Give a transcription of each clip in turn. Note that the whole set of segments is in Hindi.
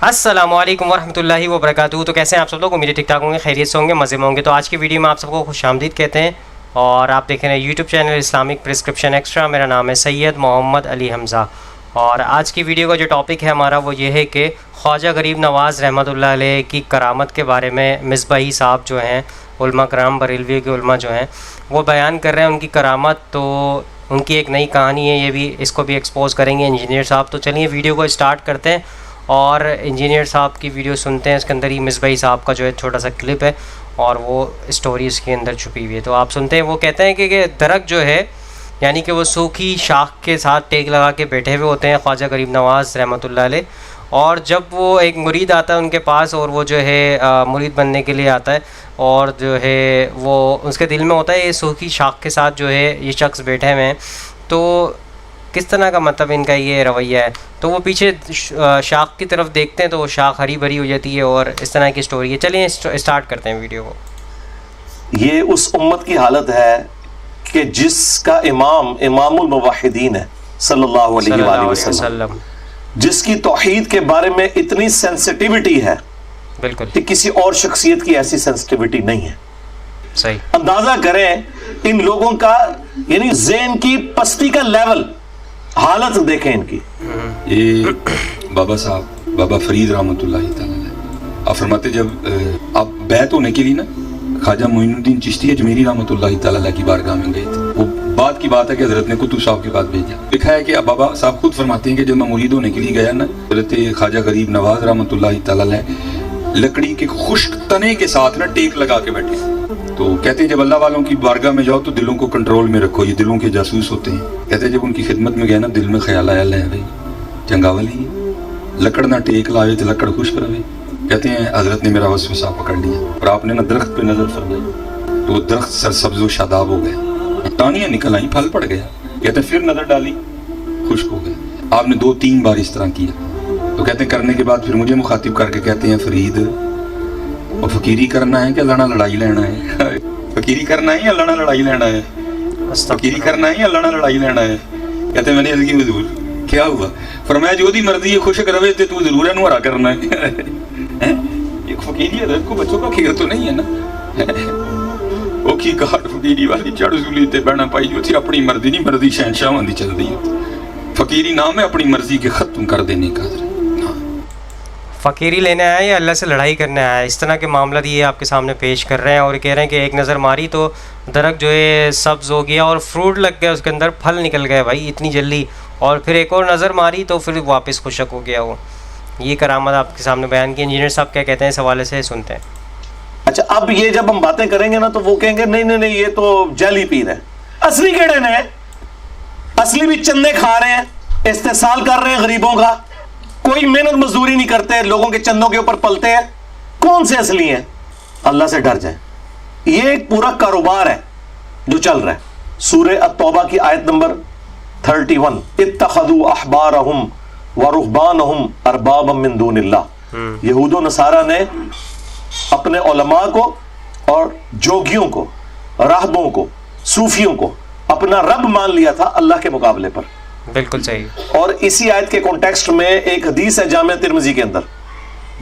अस्सलामुअलैकुम वरहमतुल्लाहि वबरकातुहू। तो कैसे हैं आप सब लोग? उम्मीद ठीक ठाक होंगे, खैरियत से होंगे, मज़े में होंगे। तो आज की वीडियो में आप सबको खुशामदीद कहते हैं और आप देख रहे हैं YouTube channel Islamic prescription extra. मेरा नाम है सैयद मोहम्मद अली हमज़ा और आज की वीडियो का जो टॉपिक है हमारा वो ये है कि ख्वाजा गरीब नवाज़ रहमतुल्लाह अलैह की करामत के बारे में मिसबाही साहब जो हैं, उलमा कराम बरेलवी के उलमा जो हैं वो बयान कर रहे हैं उनकी करामत। तो उनकी एक नई कहानी है, ये भी इसको भी एक्सपोज़ करेंगे इंजीनियर साहब। तो चलिए वीडियो को स्टार्ट करते हैं और इंजीनियर साहब की वीडियो सुनते हैं। इसके अंदर ही मिसबाही साहब का जो है छोटा सा क्लिप है और वो स्टोरी इसके अंदर छुपी हुई है, तो आप सुनते हैं। वो कहते हैं कि दरख्त जो है यानी कि वो सूखी शाख के साथ टेक लगा के बैठे हुए होते हैं ख्वाजा गरीब नवाज़ रहमतुल्लाह अलैह, और जब वो एक मुरीद आता है उनके पास और वो जो है मुरीद बनने के लिए आता है और जो है वो उसके दिल में होता है ये सूखी शाख के साथ जो है ये शख्स बैठे हुए हैं, तो किस तरह का मतलब इनका ये रवैया है। तो वो पीछे शाख की तरफ देखते हैं तो वो शाख हरी भरी हो जाती है और इस तरह की स्टोरी है। चलिए स्टार्ट करते हैं वीडियो को। ये उस उम्मत की हालत है कि जिसका इमामुल मुवहिदीन है सल्लल्लाहु अलैहि वसल्लम, जिसकी तौहीद के बारे में इतनी सेंसिटिविटी है बिल्कुल कि किसी और शख्सियत की ऐसी सेंसिटिविटी नहीं है। सही अंदाजा करें इन लोगों का, यानी ज़हन की पस्ती का लेवल, हालत देखें इनकी। ये बाबा साहब बाबा फरीद रहमतुल्लाहि तआला अलैह आप फरमाते जब आप बैत होने के लिए ना ख्वाजा मोइनुद्दीन चिश्ती अजमेरी रहमतुल्लाहि तआला अलैह की बारगाह में गए थे। वो बात की बात है कि हजरत ने कुतुब साहब के पास भेजा। लिखा है कि अब बाबा साहब खुद फरमाते हैं कि जब मैं मुरीद होने के लिए गया ना, हजरत ख्वाजा गरीब नवाज रहमतुल्लाहि तआला अलैह लकड़ी के खुश्क तने के साथ ना टेक लगा के बैठे। तो कहते हैं जब अल्लाह वालों की बारगाह में जाओ तो दिलों को कंट्रोल में रखो, ये दिलों के जासूस होते हैं। कहते हैं जब उनकी खिदमत में गए ना, दिल में ख्याल आया ले भाई चंगावल ही लकड़ ना टेक लावे तो लकड़ खुश्क रहे। कहते हैं हजरत ने मेरा वसवसा पकड़ लिया और आपने ना दरख्त पे नजर फरमाई तो दरख्त सरसब्ज व शादाब हो गया, टानियां निकल आई, फल पड़ गया। कहते हैं फिर नजर डाली, खुश्क हो गया। आपने 2-3 बार इस तरह किया। तो कहते हैं करने के बाद फिर मुझे मुखातिब करके कहते हैं फरीद और फकीरी करना है क्या लड़ा लड़ाई लेना है? फकीरी करना है या लड़ा लड़ाई लेना है? फकीरी करना है या लड़ा लड़ाई लेना है? कहते हैं मैंने अर्ज़ की हुजूर क्या हुआ? फरमाया जो दी मर्जी है खुश रवे ते तू जरूर है हरा करना है। एक फकीरी है को बच्चों का खेल तो नहीं है ना। ओखी घाट फकीरी वाली चढ़ सूली ते बहना पाई जो थी अपनी मर्जी नहीं, मर्जी शहनशाह दी चलती है। फकीरी नाम है अपनी मर्जी के खत्म कर देने का। फ़कीरी लेने आया या अल्लाह से लड़ाई करने आया, इस तरह के मामला ये आपके सामने पेश कर रहे हैं और कह रहे हैं कि एक नज़र मारी तो दरख्त जो है सब्ज़ हो गया और फ्रूट लग गया, उसके अंदर फल निकल गए भाई इतनी जल्दी, और फिर एक और नज़र मारी तो फिर वापस खुशक हो गया वो। ये करामत आपके सामने बयान की। इंजीनियर साहब क्या कहते हैं इस हवाले से, सुनते हैं। अच्छा, अब ये जब हम बातें करेंगे ना तो वो कहेंगे नहीं नहीं नहीं ये तो जाली पीर है। असली केड़े ने? असली भी चंदे खा रहे हैं, इस्तेसाल कर रहे हैं गरीबों का, कोई मेहनत मजदूरी नहीं करते, लोगों के चंदों के ऊपर पलते हैं। कौन से असली हैं? अल्लाह से डर जाए। ये एक पूरा कारोबार है जो चल रहा है। सूरह अत-तौबा की आयत नंबर 31, इत्तखदू अहबारहुम व रुहबानहुम अरबाबम मिन दूनिल्लाह। यहूद व नसारा ने अपने उलमा को और जोगियों को, राहबों को, सूफियों को अपना रब मान लिया था अल्लाह के मुकाबले पर। बिल्कुल सही। और इसी आयत के कॉन्टेक्स्ट में एक हदीस है जामिया तिरमिज़ी के अंदर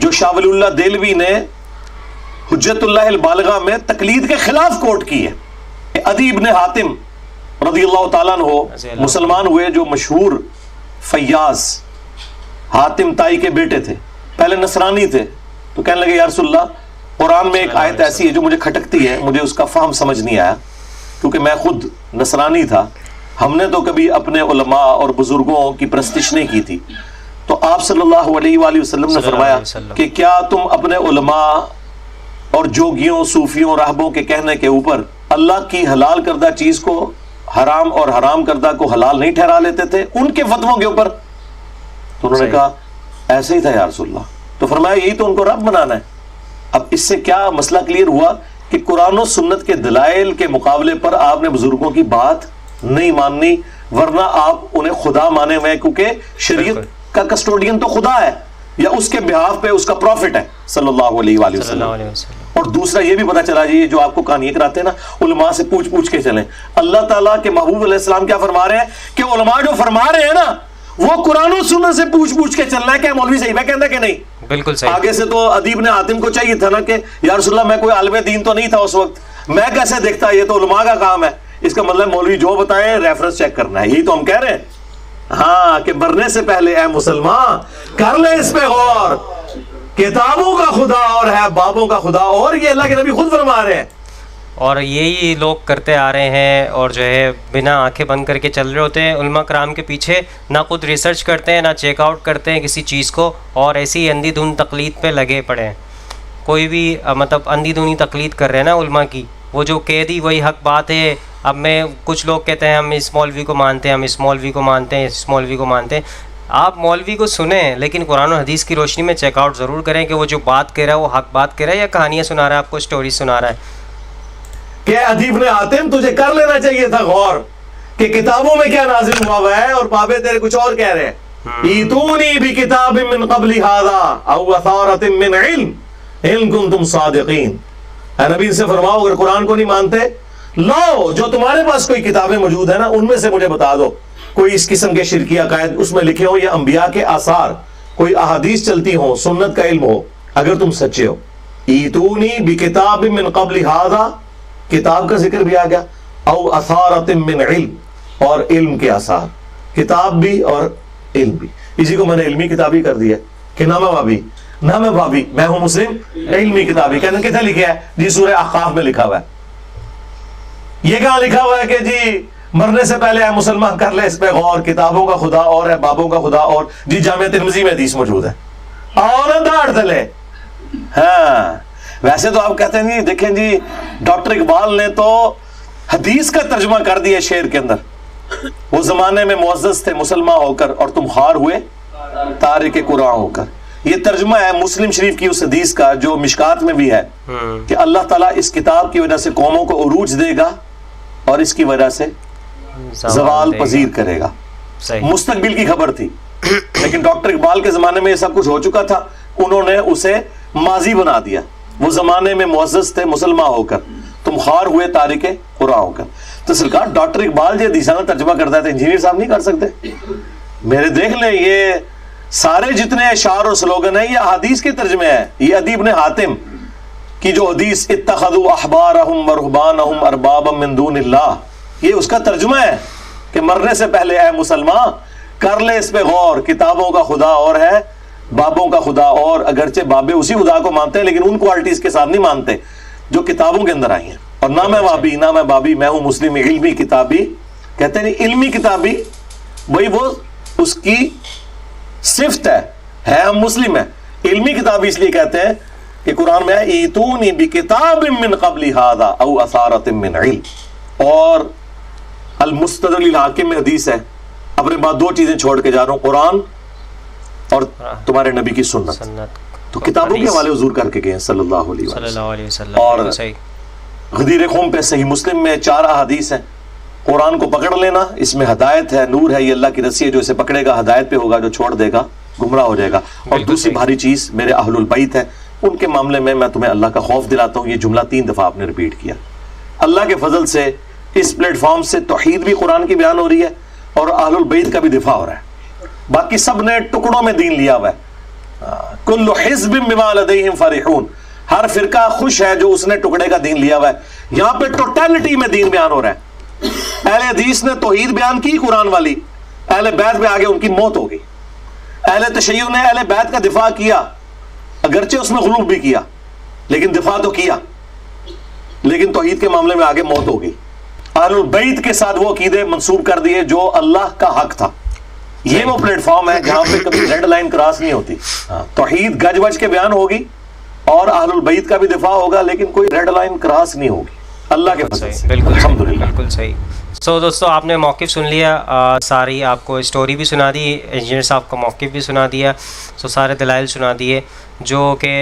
जो शाह वलीउल्लाह देलवी ने हुज्जतुल्लाह अल बालिगा में तकलीद के खिलाफ कोट की है। अदी इब्न हातिम रज़ियल्लाहु ताला अन्हु मुसलमान हुए, जो मशहूर फैयाज हातिम ताई के बेटे थे, पहले नसरानी थे। तो कहने लगे या रसूलल्लाह कुरान में एक आयत ऐसी है जो मुझे खटकती है, मुझे उसका फहम समझ नहीं आया क्योंकि मैं खुद नसरानी था, हमने तो कभी अपने उलमा और बुजुर्गों की प्रस्तिश नहीं की थी। तो आप सल्लल्लाहु अलैहि वसल्लम ने फरमाया कि क्या तुम अपने उलमा और जोगियों, सूफियों, राहबों के कहने के ऊपर अल्लाह की हलाल करदा चीज को हराम और हराम करदा को हलाल नहीं ठहरा लेते थे उनके फतवों के ऊपर? तो उन्होंने कहा ऐसे ही था या रसूलल्लाह। तो फरमाया यही तो उनको रब बनाना है। अब इससे क्या मसला क्लियर हुआ कि कुरान और सुन्नत के दलाइल के मुकाबले पर आपने बुजुर्गों की बात नहीं माननी, वरना आप उन्हें खुदा माने हुए, क्योंकि शरीयत का कस्टोडियन तो खुदा है या उसके बिहाफ पे उसका प्रॉफिट है सल्लल्लाहु अलैहि वसल्लम। और दूसरा ये भी पता चला जी, जो आपको कहानियां कराते हैं ना, उलमा से पूछ पूछ के चलें। अल्लाह ताला के महबूब अलैहिस्सलाम क्या फरमा रहे हैं कि उलमा जो फरमा रहे हैं ना वो कुरान और सुन्नत से पूछ पूछ के चलना है। क्या मौलवी सही में कहता कि नहीं? बिल्कुल सही। आगे से तो अदीब ने हातिम को चाहिए था ना कि या रसूलल्लाह मैं कोई आलिम दीन तो नहीं था उस वक्त, मैं कैसे देखता, ये तो उलमा का काम है। इसका मतलब मौलवी जो बताए रेफरेंस चेक करना है, यही तो हम कह रहे हैं। हाँ, कि मरने से पहले ए मुसलमान कर ले इस पे गौर, किताबों का खुदा और है बाबों का खुदा और, ये अल्लाह के नबी खुद फरमा रहे हैं। और यही लोग करते आ रहे हैं और जो है बिना आंखें बंद करके चल रहे होते हैं उलमा कराम के पीछे, ना खुद रिसर्च करते हैं ना चेकआउट करते हैं किसी चीज़ को, और ऐसी ही अंधी तकलीद पे लगे पड़े हैं। कोई भी मतलब अंधी तकलीद कर रहे हैं ना उलमा की, वो जो कह दी वही हक बात है। अब मैं कुछ लोग कहते हैं हम इस मौलवी को मानते हैं, हम इस मौलवी को मानते हैं, इस मौलवी को मानते हैं। आप मौलवी को सुने लेकिन कुरान और हदीस की रोशनी में चेकआउट ज़रूर करें कि वो जो बात कह रहा है वो हक बात कह रहा है या कहानियाँ सुना रहा है, आपको स्टोरी सुना रहा है। कि अदीब ने हातिम तुझे कर लेना चाहिए था गौर कि किताबों में क्या नाजिल हुआ है, और बाबे तेरे कुछ और कह रहे हैं। ईतूनी भी किताब मिन क़ब्लि हाज़ा औ असारतिन मिन इल्म इन कुंतुम सादिकीन। नबी से फरमाओ अगर कुरान को नहीं मानते, लो जो तुम्हारे पास कोई किताबें मौजूद है ना उनमें से मुझे बता दो कोई इस किस्म के शिरकी अकायद उसमें लिखे हो या अंबिया के आसार, कोई अहादीस चलती हो, सुन्नत का इल्म हो, अगर तुम सच्चे हो। ईतूनी भी किताब मिन क़ब्लि हाज़ा, किताब का जिक्र भी आ गया, औ असारतिन मिन इल्म, और इल्म के आसार, किताब भी और इल्म भी। इसी को मैंने इल्मी किताबी कर दिया कि ना मैं भाभी ना मैं भाभी, मैं हूं मुस्लिम इल्मी किताबी। कहने कितना लिखा है जी? सूरह अहकाफ में लिखा हुआ है। ये कहां लिखा हुआ है कि जी मरने से पहले है मुसलमान कर ले इस पे गौर, किताबों का खुदा और है बाबों का खुदा और। जी जामिया तिर्मिज़ी में हदीस मौजूद है, और दाढ़ तले। हाँ, वैसे तो आप कहते हैं जी देखें जी डॉक्टर इकबाल ने तो हदीस का तर्जुमा कर दिया शेर के अंदर। वो जमाने में मुअज़्ज़ज़ थे मुसलमान होकर और तुम खार हुए तारिक कुरान होकर। ये तर्जुमा है मुस्लिम शरीफ की उस हदीस का जो मिशकात में भी है कि अल्लाह ताला इस किताब की वजह से कौमों को उरूज देगा और इसकी वजह से ज़वाल पजीर करेगा। मुस्तकबिल की खबर थी, लेकिन डॉक्टर इकबाल के ज़माने में ये सब कुछ हो चुका था, उन्होंने उसे माजी बना दिया। वो ज़माने में मुअज़्ज़ज़ थे मुसलमान होकर, तुम खार हुए तारिक कुरान होकर। तो सरकार डॉक्टर इकबाल जी हदीस का तर्जुमा करता है तो इंजीनियर साहब नहीं कर सकते? मेरे देख लें, ये सारे जितने अशार और स्लोगन है ये हदीस के तर्जुमे है। ये अदीब ने हातिम की जो हदीस इत्तखज़ू अहबारहुम व रुहबानहुम अरबाबम मिन दूनिल्लाह, ये उसका तर्जुमा है कि मरने से पहले ऐ मुसलमान कर ले इस पे गौर, किताबों का खुदा और है बाबों का खुदा और। अगरचे बाबे उसी खुदा को मानते हैं लेकिन उन क्वालिटीज के साथ नहीं मानते जो किताबों के अंदर आई हैं। और ना मैं वाबी ना मैं बाबी, मैं हूं मुस्लिम इल्मी किताबी। कहते हैं इल्मी किताबी, वही वो उसकी सिफ्त है हम मुस्लिम है। इल्मी किताबी इसलिए कहते हैं कि कुरान में है ईतूनी बि किताबिम मिन क़ब्लि हाज़ा औ असारतिन मिन इल्म, और अल मुस्तदरिल हाकिम में हदीस है। अपने बाद दो चीजें छोड़ के जा रहा हूं, कुरान और तुम्हारे नबी की सुन्नत। तो किताबों के हवाले हुजूर करके गए सल्लल्लाहु अलैहि वसल्लम। और गदीर ख़ुम पे सही मुस्लिम में 4 अहादीस हैं। कुरान को पकड़ लेना, इसमें हदायत है, नूर है, ये अल्लाह की रस्सी है, जो इसे पकड़ेगा हदायत पे होगा, जो छोड़ देगा गुमराह हो जाएगा। और दूसरी भारी चीज मेरे अहलुल बैत है, उनके मामले में मैं तुम्हें अल्लाह का खौफ दिलाता हूँ। ये जुमला 3 दफा आपने रिपीट किया। अल्लाह के फजल से इस प्लेटफॉर्म से तौहीद भी कुरान की बयान हो रही है और अहलुल बैत का भी दिफा हो रहा है। बाकी सब ने टुकड़ों में दीन लिया हुआ है। कुल्लु हिज़्बिम बिमा लदैहिम फरिहून, हर फिरका खुश है जो उसने टुकड़े का दीन लिया हुआ है। यहाँ पे टोटलिटी में दीन बयान हो रहा है। अहले हदीस ने तौहीद बयान की कुरान वाली, अहले बैत में आगे उनकी मौत हो गई। अहले तशय्युअ ने अहले बैत का दिफा किया, अगरचे उसमें गुलूब भी किया लेकिन दिफा तो किया, लेकिन तौहीद के मामले में आगे मौत हो गई। अहलुल बैत के साथ वो अकीदे मंसूब कर दिए जो अल्लाह का हक था। ये वो प्लेटफॉर्म है जहां पे कभी रेड लाइन क्रॉस नहीं होती। तौहीद गज वज के बयान होगी और अहलुल बैत का भी दिफा होगा, लेकिन कोई रेड लाइन क्रॉस नहीं होगी अल्लाह के फज़ल से। बिल्कुल अल्हम्दुलिल्लाह, बिल्कुल सही। सो दोस्तों, आपने मौक़िफ़ सुन लिया, सारी आपको स्टोरी भी सुना दी, इंजीनियर साहब का मौक़िफ़ भी सुना दिया, सो सारे दलाइल सुना दिए। जो कि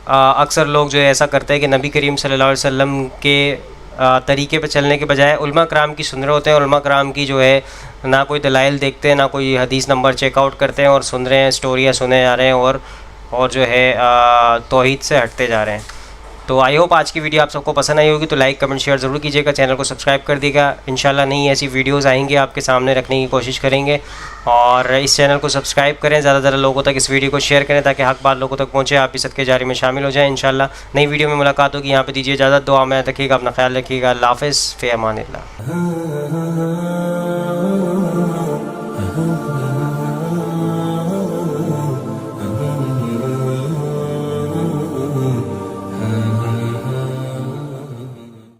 अक्सर लोग जो है ऐसा करते हैं कि नबी करीम सल्लल्लाहु अलैहि वसल्लम के तरीके पे चलने के बजाय उलमा कराम की सुन रहे होते हैं। उलमा कराम की जो है ना कोई दलाइल देखते हैं, ना कोई हदीस नंबर चेकआउट करते हैं और सुन रहे हैं, स्टोरियाँ सुने जा रहे हैं और जो है तौहीद से हटते जा रहे हैं। तो आई होप आज की वीडियो आप सबको पसंद आई होगी, तो लाइक कमेंट शेयर ज़रूर कीजिएगा, चैनल को सब्सक्राइब कर दीजिएगा। इंशाल्लाह नई ऐसी वीडियोस आएंगे आपके सामने रखने की कोशिश करेंगे। और इस चैनल को सब्सक्राइब करें, ज़्यादा से ज़्यादा लोगों तक इस वीडियो को शेयर करें ताकि हक बात लोगों तक पहुँचे, आप भी सदके जारी में शामिल हो जाएँ। इंशाल्लाह नई वीडियो में मुलाकात होगी। यहाँ पर दीजिए इजाज़त, दुआ में रखिएगा, अपना ख्याल रखिएगा। अल्लाह हाफ़िज़, फ़ी अमानिल्लाह।